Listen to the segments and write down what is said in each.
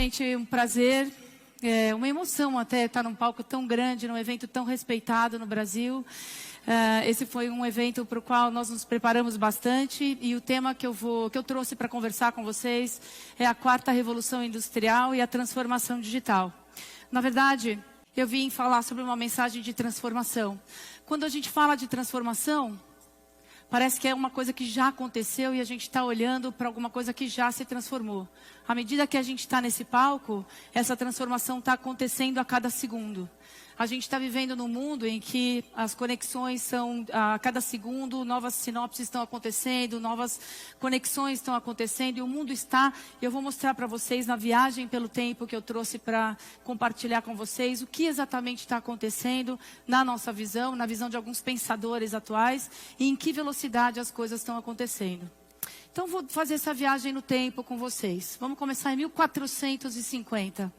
gente um prazer, uma emoção até estar num palco tão grande, num evento tão respeitado no Brasil. Esse foi um evento para o qual nós nos preparamos bastante e o tema que eu trouxe para conversar com vocês é a quarta revolução industrial e a transformação digital. Na verdade, eu vim falar sobre uma mensagem de transformação. Quando a gente fala de transformação, parece que é uma coisa que já aconteceu e a gente está olhando para alguma coisa que já se transformou. À medida que a gente está nesse palco, essa transformação está acontecendo a cada segundo. A gente está vivendo num mundo em que as conexões são, a cada segundo, novas sinapses estão acontecendo, novas conexões estão acontecendo e o mundo está, eu vou mostrar para vocês na viagem pelo tempo que eu trouxe para compartilhar com vocês o que exatamente está acontecendo na nossa visão, na visão de alguns pensadores atuais e em que velocidade as coisas estão acontecendo. Então vou fazer essa viagem no tempo com vocês. Vamos começar em 1450.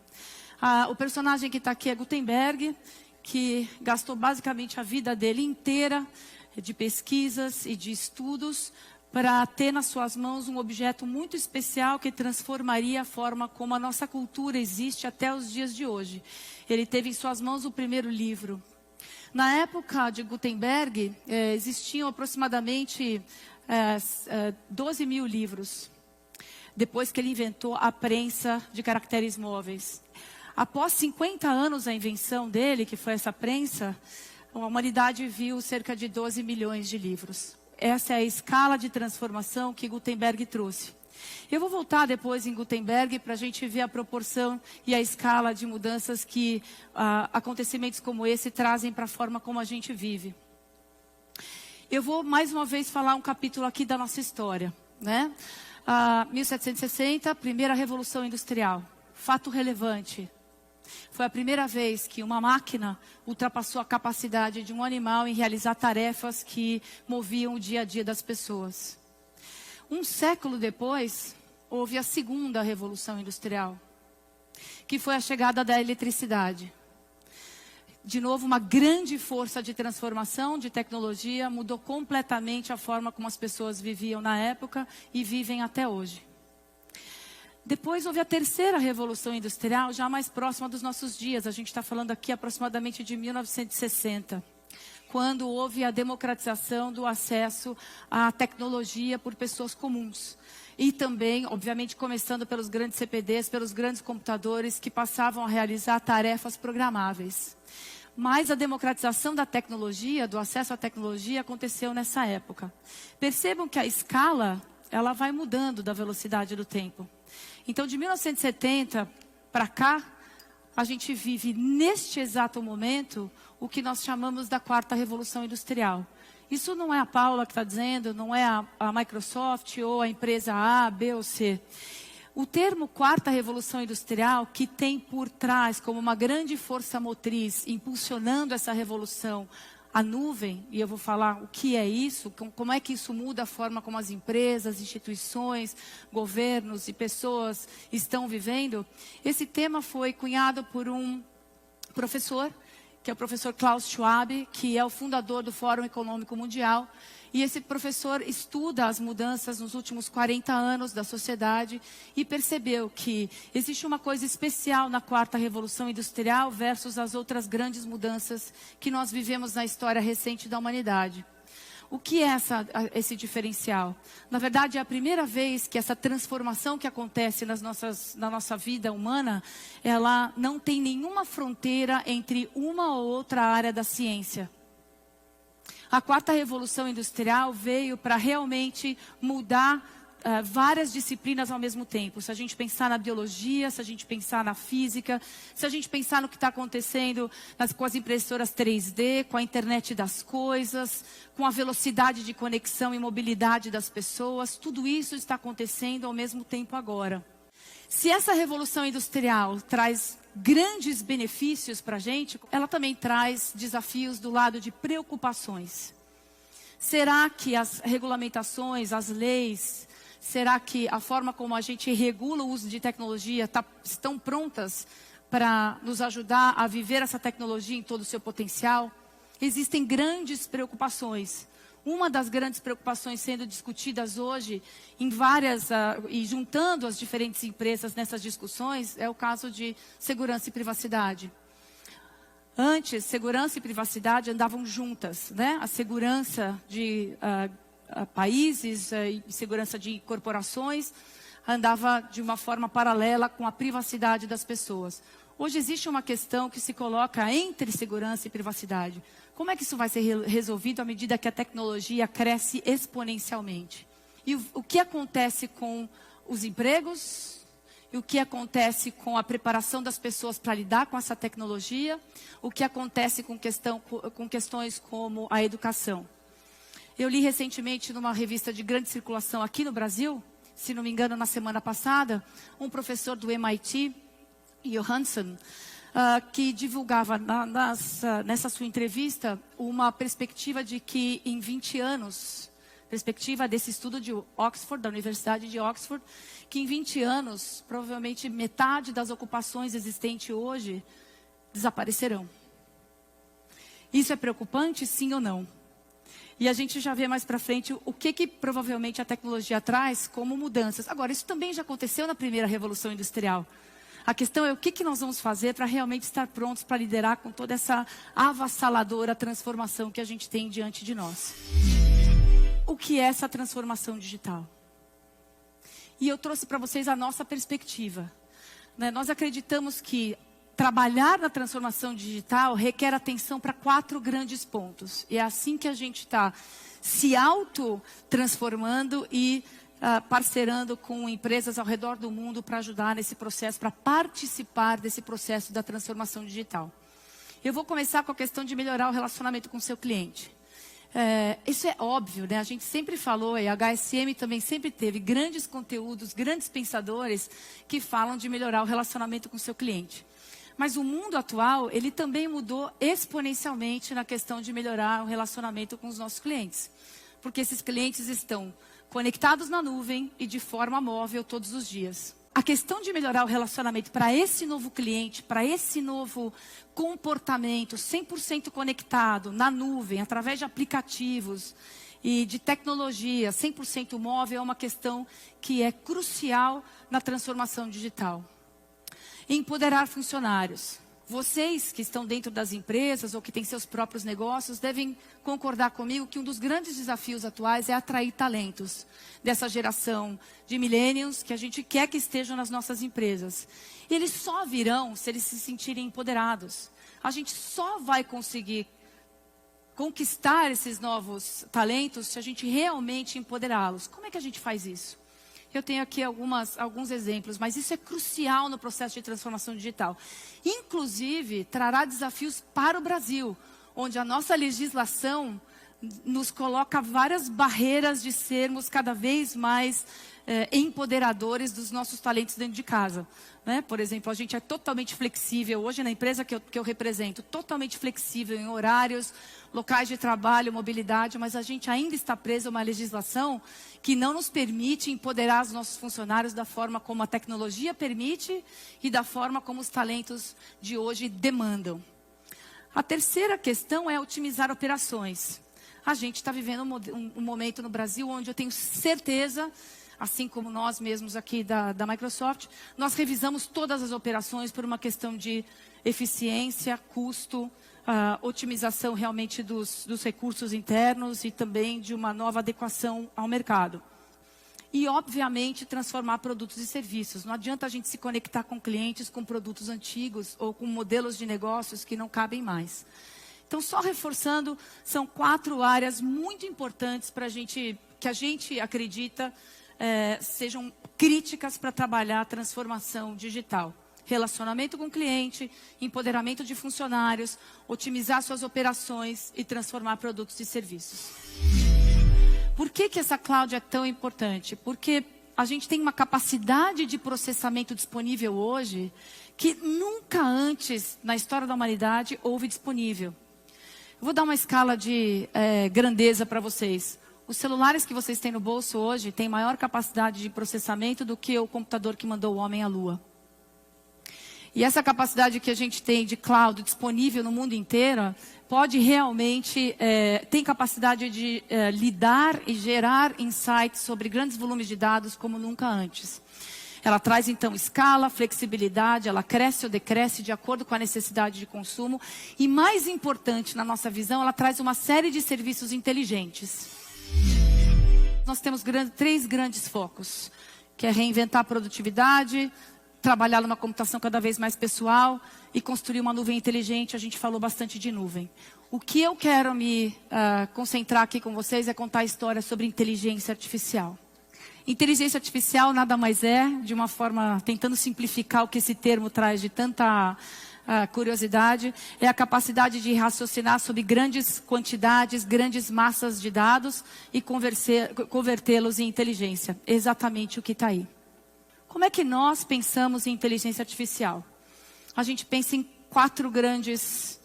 O personagem que está aqui é Gutenberg, que gastou basicamente a vida dele inteira de pesquisas e de estudos para ter nas suas mãos um objeto muito especial que transformaria a forma como a nossa cultura existe até os dias de hoje. Ele teve em suas mãos o primeiro livro. Na época de Gutenberg, existiam aproximadamente 12 mil livros, depois que ele inventou a prensa de caracteres móveis. Após 50 anos da invenção dele, que foi essa prensa, a humanidade viu cerca de 12 milhões de livros. Essa é a escala de transformação que Gutenberg trouxe. Eu vou voltar depois em Gutenberg para a gente ver a proporção e a escala de mudanças que acontecimentos como esse trazem para a forma como a gente vive. Eu vou mais uma vez falar um capítulo aqui da nossa história, né? 1760, primeira revolução industrial. Fato relevante. Foi a primeira vez que uma máquina ultrapassou a capacidade de um animal em realizar tarefas que moviam o dia a dia das pessoas. Um século depois, houve a segunda revolução industrial, que foi a chegada da eletricidade. De novo, uma grande força de transformação, de tecnologia, mudou completamente a forma como as pessoas viviam na época e vivem até hoje. Depois houve a terceira revolução industrial, já mais próxima dos nossos dias. A gente está falando aqui aproximadamente de 1960, quando houve a democratização do acesso à tecnologia por pessoas comuns. E também, obviamente, começando pelos grandes CPDs, pelos grandes computadores que passavam a realizar tarefas programáveis. Mas a democratização da tecnologia, do acesso à tecnologia, aconteceu nessa época. Percebam que a escala, ela vai mudando da velocidade do tempo. Então, de 1970 para cá, a gente vive neste exato momento o que nós chamamos da quarta revolução industrial. Isso não é a Paula que está dizendo, não é a Microsoft ou a empresa A, B ou C. O termo quarta revolução industrial, que tem por trás como uma grande força motriz, impulsionando essa revolução, a nuvem, e eu vou falar o que é isso, como é que isso muda a forma como as empresas, instituições, governos e pessoas estão vivendo. Esse tema foi cunhado por um professor, que é o professor Klaus Schwab, que é o fundador do Fórum Econômico Mundial. E esse professor estuda as mudanças nos últimos 40 anos da sociedade e percebeu que existe uma coisa especial na quarta revolução industrial versus as outras grandes mudanças que nós vivemos na história recente da humanidade. O que é esse diferencial? Na verdade, é a primeira vez que essa transformação que acontece na nossa vida humana, ela não tem nenhuma fronteira entre uma ou outra área da ciência. A quarta revolução industrial veio para realmente mudar várias disciplinas ao mesmo tempo. Se a gente pensar na biologia, se a gente pensar na física, se a gente pensar no que está acontecendo com as impressoras 3D, com a internet das coisas, com a velocidade de conexão e mobilidade das pessoas, tudo isso está acontecendo ao mesmo tempo agora. Se essa revolução industrial traz grandes benefícios para a gente, ela também traz desafios do lado de preocupações. Será que as regulamentações, as leis, será que a forma como a gente regula o uso de tecnologia estão prontas para nos ajudar a viver essa tecnologia em todo o seu potencial? Existem grandes preocupações. Uma das grandes preocupações sendo discutidas hoje, em várias, e juntando as diferentes empresas nessas discussões, é o caso de segurança e privacidade. Antes, segurança e privacidade andavam juntas, né? A segurança de países e segurança de corporações andava de uma forma paralela com a privacidade das pessoas. Hoje existe uma questão que se coloca entre segurança e privacidade. Como é que isso vai ser resolvido à medida que a tecnologia cresce exponencialmente? E o que acontece com os empregos? E o que acontece com a preparação das pessoas para lidar com essa tecnologia? O que acontece com questões como a educação? Eu li recentemente numa revista de grande circulação aqui no Brasil, se não me engano na semana passada, um professor do MIT, Johansson, que divulgava nessa sua entrevista uma perspectiva de que em 20 anos, perspectiva desse estudo de Oxford, da Universidade de Oxford, que em 20 anos, provavelmente metade das ocupações existentes hoje desaparecerão. Isso é preocupante, sim ou não? E a gente já vê mais para frente o que provavelmente a tecnologia traz como mudanças. Agora, isso também já aconteceu na primeira Revolução Industrial. A questão é o que nós vamos fazer para realmente estar prontos para liderar com toda essa avassaladora transformação que a gente tem diante de nós. O que é essa transformação digital? E eu trouxe para vocês a nossa perspectiva. Né? Nós acreditamos que trabalhar na transformação digital requer atenção para 4 grandes pontos. E é assim que a gente está se auto-transformando e parcerando com empresas ao redor do mundo para ajudar nesse processo, para participar desse processo da transformação digital. Eu vou começar com a questão de melhorar o relacionamento com o seu cliente. Isso é óbvio, né? A gente sempre falou, e a HSM também sempre teve grandes conteúdos, grandes pensadores que falam de melhorar o relacionamento com o seu cliente. Mas o mundo atual, ele também mudou exponencialmente na questão de melhorar o relacionamento com os nossos clientes. Porque esses clientes estão conectados na nuvem e de forma móvel todos os dias. A questão de melhorar o relacionamento para esse novo cliente, para esse novo comportamento 100% conectado na nuvem, através de aplicativos e de tecnologia 100% móvel, é uma questão que é crucial na transformação digital. Empoderar funcionários. Vocês que estão dentro das empresas ou que têm seus próprios negócios devem concordar comigo que um dos grandes desafios atuais é atrair talentos dessa geração de millennials que a gente quer que estejam nas nossas empresas. E eles só virão se eles se sentirem empoderados. A gente só vai conseguir conquistar esses novos talentos se a gente realmente empoderá-los. Como é que a gente faz isso? Eu tenho aqui alguns exemplos, mas isso é crucial no processo de transformação digital. Inclusive, trará desafios para o Brasil, onde a nossa legislação nos coloca várias barreiras de sermos cada vez mais empoderadores dos nossos talentos dentro de casa. Né? Por exemplo, a gente é totalmente flexível, hoje na empresa que eu represento, totalmente flexível em horários, locais de trabalho, mobilidade, mas a gente ainda está preso a uma legislação que não nos permite empoderar os nossos funcionários da forma como a tecnologia permite e da forma como os talentos de hoje demandam. A terceira questão é otimizar operações. A gente está vivendo um momento no Brasil onde eu tenho certeza, assim como nós mesmos aqui da Microsoft, nós revisamos todas as operações por uma questão de eficiência, custo, otimização realmente dos recursos internos e também de uma nova adequação ao mercado. E, obviamente, transformar produtos e serviços. Não adianta a gente se conectar com clientes com produtos antigos ou com modelos de negócios que não cabem mais. Então, só reforçando, são 4 áreas muito importantes para que a gente acredita sejam críticas para trabalhar a transformação digital. Relacionamento com o cliente, empoderamento de funcionários, otimizar suas operações e transformar produtos e serviços. Por que essa cloud é tão importante? Porque a gente tem uma capacidade de processamento disponível hoje que nunca antes na história da humanidade houve disponível. Eu vou dar uma escala de grandeza para vocês. Os celulares que vocês têm no bolso hoje têm maior capacidade de processamento do que o computador que mandou o homem à Lua. E essa capacidade que a gente tem de cloud disponível no mundo inteiro, pode realmente, tem capacidade de lidar e gerar insights sobre grandes volumes de dados como nunca antes. Ela traz, então, escala, flexibilidade, ela cresce ou decresce de acordo com a necessidade de consumo. E, mais importante, na nossa visão, ela traz uma série de serviços inteligentes. Nós temos três grandes focos, que é reinventar a produtividade, trabalhar numa computação cada vez mais pessoal e construir uma nuvem inteligente. A gente falou bastante de nuvem. O que eu quero me concentrar aqui com vocês é contar a história sobre inteligência artificial. Inteligência artificial nada mais é, de uma forma, tentando simplificar o que esse termo traz de tanta curiosidade, é a capacidade de raciocinar sobre grandes quantidades, grandes massas de dados e convertê-los em inteligência. Exatamente o que está aí. Como é que nós pensamos em inteligência artificial? A gente pensa em 4 grandes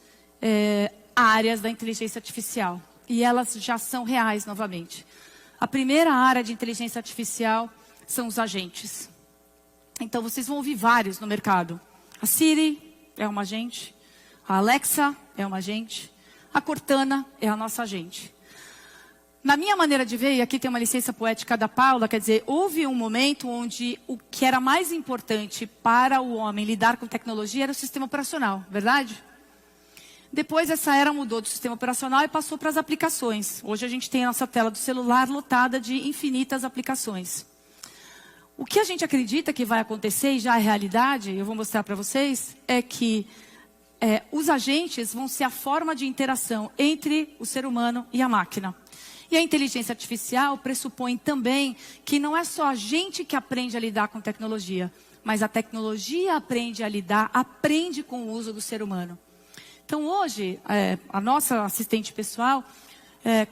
áreas da inteligência artificial. E elas já são reais novamente. A primeira área de inteligência artificial são os agentes. Então, vocês vão ouvir vários no mercado. A Siri é uma agente. A Alexa é uma agente. A Cortana é a nossa agente. Na minha maneira de ver, e aqui tem uma licença poética da Paula, quer dizer, houve um momento onde o que era mais importante para o homem lidar com tecnologia era o sistema operacional, verdade? Depois essa era mudou do sistema operacional e passou para as aplicações. Hoje a gente tem a nossa tela do celular lotada de infinitas aplicações. O que a gente acredita que vai acontecer, e já é realidade, eu vou mostrar para vocês, é que os agentes vão ser a forma de interação entre o ser humano e a máquina. E a inteligência artificial pressupõe também que não é só a gente que aprende a lidar com tecnologia, mas a tecnologia aprende a lidar, aprende com o uso do ser humano. Então, hoje, a nossa assistente pessoal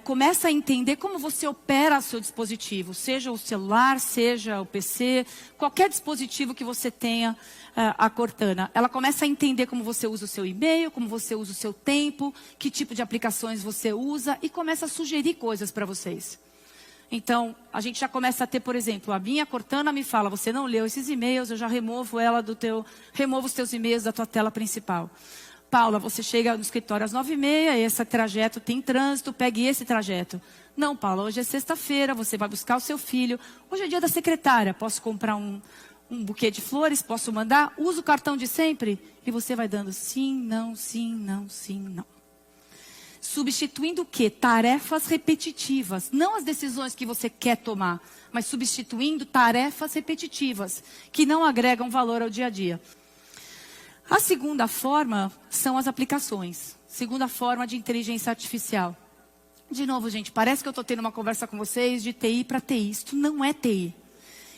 começa a entender como você opera o seu dispositivo, seja o celular, seja o PC, qualquer dispositivo que você tenha, a Cortana. Ela começa a entender como você usa o seu e-mail, como você usa o seu tempo, que tipo de aplicações você usa e começa a sugerir coisas para vocês. Então, a gente já começa a ter, por exemplo, a minha Cortana me fala, você não leu esses e-mails, eu já removo removo os teus e-mails da tua tela principal. Paula, você chega no escritório às 9h30, esse trajeto tem trânsito, pegue esse trajeto. Não, Paula, hoje é sexta-feira, você vai buscar o seu filho. Hoje é dia da secretária, posso comprar um buquê de flores, posso mandar? Usa o cartão de sempre? E você vai dando sim, não, sim, não, sim, não. Substituindo o quê? Tarefas repetitivas. Não as decisões que você quer tomar, mas substituindo tarefas repetitivas, que não agregam valor ao dia a dia. A segunda forma são as aplicações. Segunda forma de inteligência artificial. De novo, gente, parece que eu estou tendo uma conversa com vocês de TI para TI. Isto não é TI.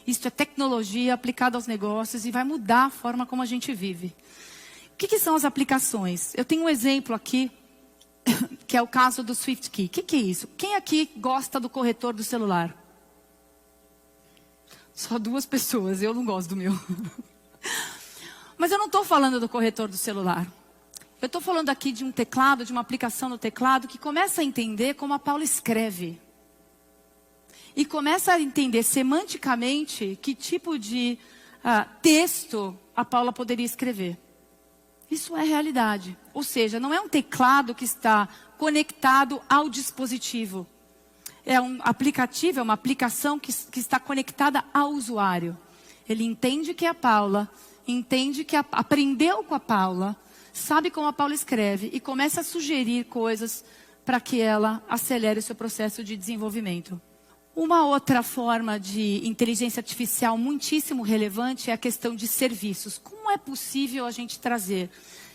Isto é tecnologia aplicada aos negócios e vai mudar a forma como a gente vive. O que são as aplicações? Eu tenho um exemplo aqui, que é o caso do SwiftKey. O que é isso? Quem aqui gosta do corretor do celular? Só 2 pessoas, eu não gosto do meu. Mas eu não estou falando do corretor do celular. Eu estou falando aqui de um teclado, de uma aplicação no teclado que começa a entender como a Paula escreve. E começa a entender semanticamente que tipo de texto a Paula poderia escrever. Isso é realidade. Ou seja, não é um teclado que está conectado ao dispositivo. É um aplicativo, é uma aplicação que está conectada ao usuário. Ele entende que é a Paula, entende que aprendeu com a Paula, sabe como a Paula escreve e começa a sugerir coisas para que ela acelere o seu processo de desenvolvimento. Uma outra forma de inteligência artificial muitíssimo relevante é a questão de serviços. Como é possível a gente trazer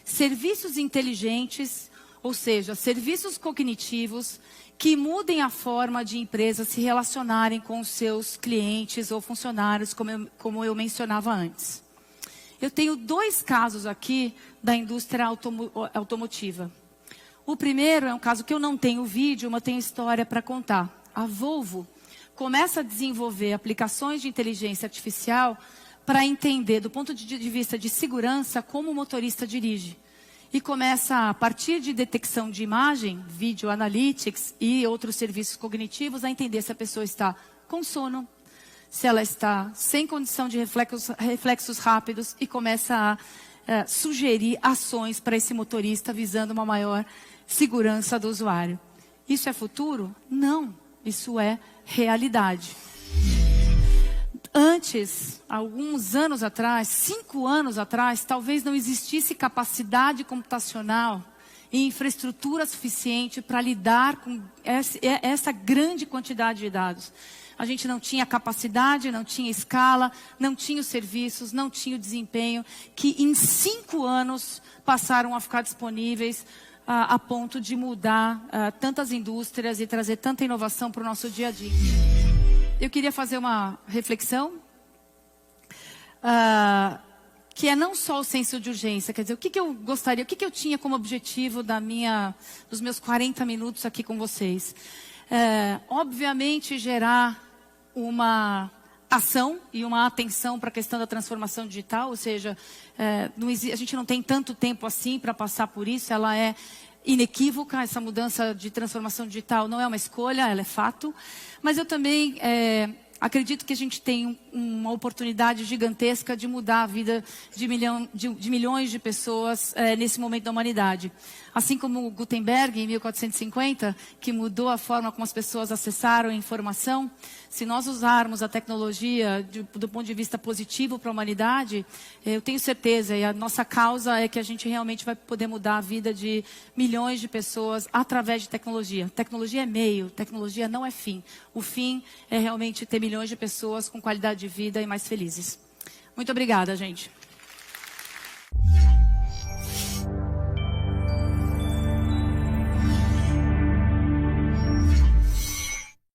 serviços inteligentes, ou seja, serviços cognitivos, que mudem a forma de empresas se relacionarem com os seus clientes ou funcionários, como eu mencionava antes. Eu tenho 2 casos aqui da indústria automotiva. O primeiro é um caso que eu não tenho vídeo, mas tenho história para contar. A Volvo começa a desenvolver aplicações de inteligência artificial para entender, do ponto de vista de segurança, como o motorista dirige. E começa, a partir de detecção de imagem, Video Analytics e outros serviços cognitivos, a entender se a pessoa está com sono, se ela está sem condição de reflexos rápidos e começa sugerir ações para esse motorista visando uma maior segurança do usuário. Isso é futuro? Não, isso é realidade. Antes, alguns anos atrás, 5 anos atrás, talvez não existisse capacidade computacional e infraestrutura suficiente para lidar com essa grande quantidade de dados. A gente não tinha capacidade, não tinha escala, não tinha os serviços, não tinha o desempenho, que em 5 anos passaram a ficar disponíveis a ponto de mudar tantas indústrias e trazer tanta inovação para o nosso dia a dia. Eu queria fazer uma reflexão, que é não só o senso de urgência, quer dizer, o que eu gostaria, o que eu tinha como objetivo dos meus 40 minutos aqui com vocês. Obviamente, gerar uma ação e uma atenção para a questão da transformação digital, ou seja, a gente não tem tanto tempo assim para passar por isso, ela é inequívoca, essa mudança de transformação digital não é uma escolha, ela é fato. Mas eu também acredito que a gente tem uma oportunidade gigantesca de mudar a vida de milhões de pessoas nesse momento da humanidade. Assim como Gutenberg, em 1450, que mudou a forma como as pessoas acessaram a informação, se nós usarmos a tecnologia do ponto de vista positivo para a humanidade, eu tenho certeza, e a nossa causa é que a gente realmente vai poder mudar a vida de milhões de pessoas através de tecnologia. Tecnologia é meio, tecnologia não é fim. O fim é realmente ter milhões de pessoas com qualidade de vida e mais felizes. Muito obrigada, gente.